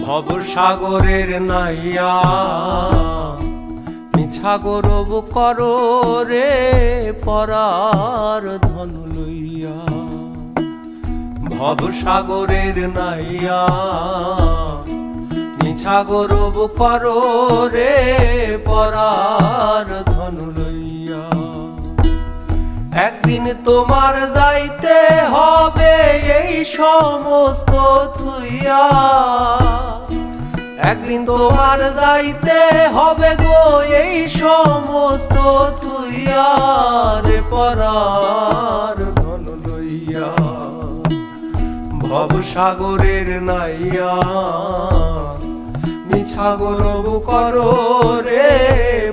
ভবসাগরের নাইয়া মিছা গৌরব করো রে পরার ধন লইয়া। ভবসাগরের নাইয়া মিছা গৌরব করো রে পরার ধন লইয়া। একদিন তোমার যাইতে হবে এই সমস্ত থুইয়া। একদিন তোমার যাইতে হবে গো এই সমস্ত থুইয়া রে পরার ধন লইয়া। ভবসাগরের নাইয়া মিছা গৌরব করো রে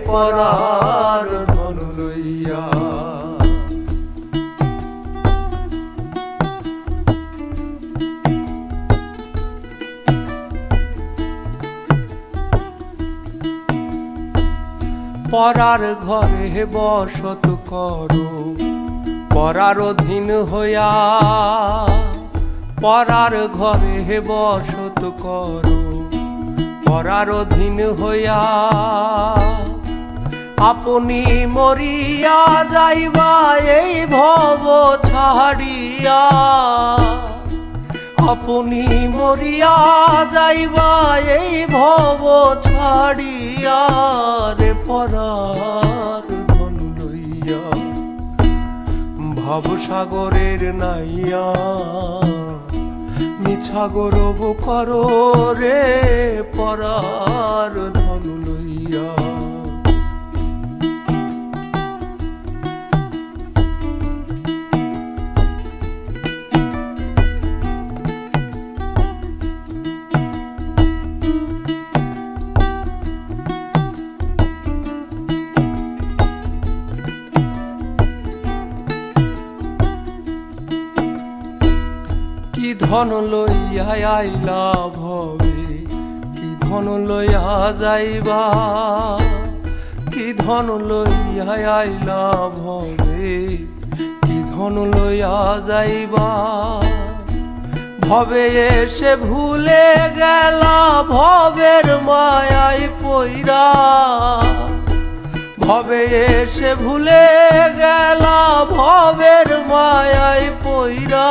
পরার ধন লইয়া। পরার ঘরে বসত করো পরার অধীন হইয়া। পরার ঘরে বসত করো পরার অধীন হইয়া। আপনি মরিয়া যাইবা এই ভব ছাড়িয়া। আপনি মরিয়া যাইবা এই ভব ছাড়িয়া রে পরার ধন লইয়া। ভবসাগরের নাইয়া মিছা গৌরব করো রে পরার ধন লইয়া। কি ধন লইয়া আইলা ভবে কি ধন লইয়া যাইবা। কি ধন লইয়া আইলা ভবে কি ধন লইয়া যাইবা। ভবে এসে ভুলে গেলা ভবের মায়ায় পইরা। ভবে এসে ভুলে গেলা ভবের মায়ায় পইরা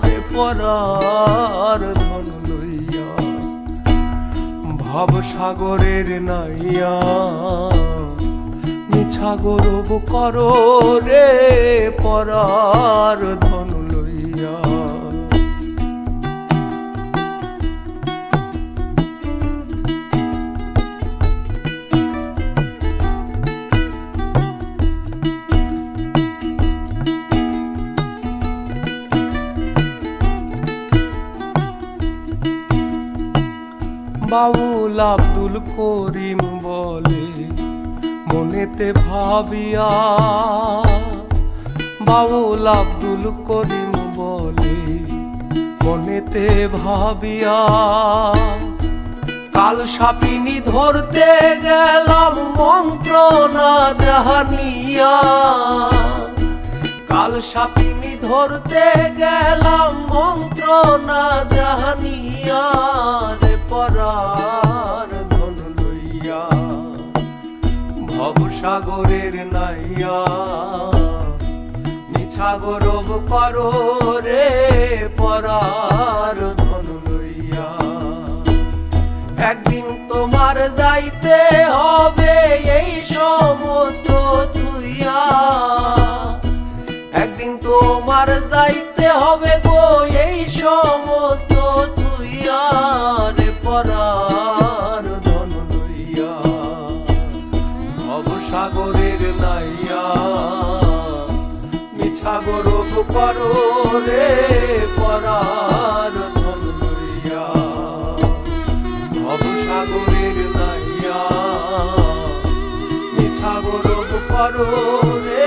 রে পরার ধন লইয়া। ভবসাগরের নাইয়া মিছা গৌরব করো রে পরার ধন লইয়া। বাউল আব্দুল করিম বলে মনেতে ভাবিয়া। বাউল আব্দুল করিম বলে মনেতে ভাবিয়া। কাল সাপিনী ধরতে গেলাম মন্ত্র না জানিয়া। কাল সাপিনী ধরতে গেলাম মন্ত্র না জানিয়া রে পরার ধন লইয়া। ভবসাগরের নাইয়া মিছা গৌরব করো রে পরার ধন লইয়া। একদিন তোমার যাইতে হবে এই সমস্ত থুইয়া। একদিন তোমার যাইতে হবে গো এই সমস্ত থুইয়া রে পরার ধন লইয়া। ভবসাগরের নাইয়া মিছা গৌরব করো রে পরার ধন লইয়া। ভবসাগরের নাইয়া মিছা গৌরব করো রে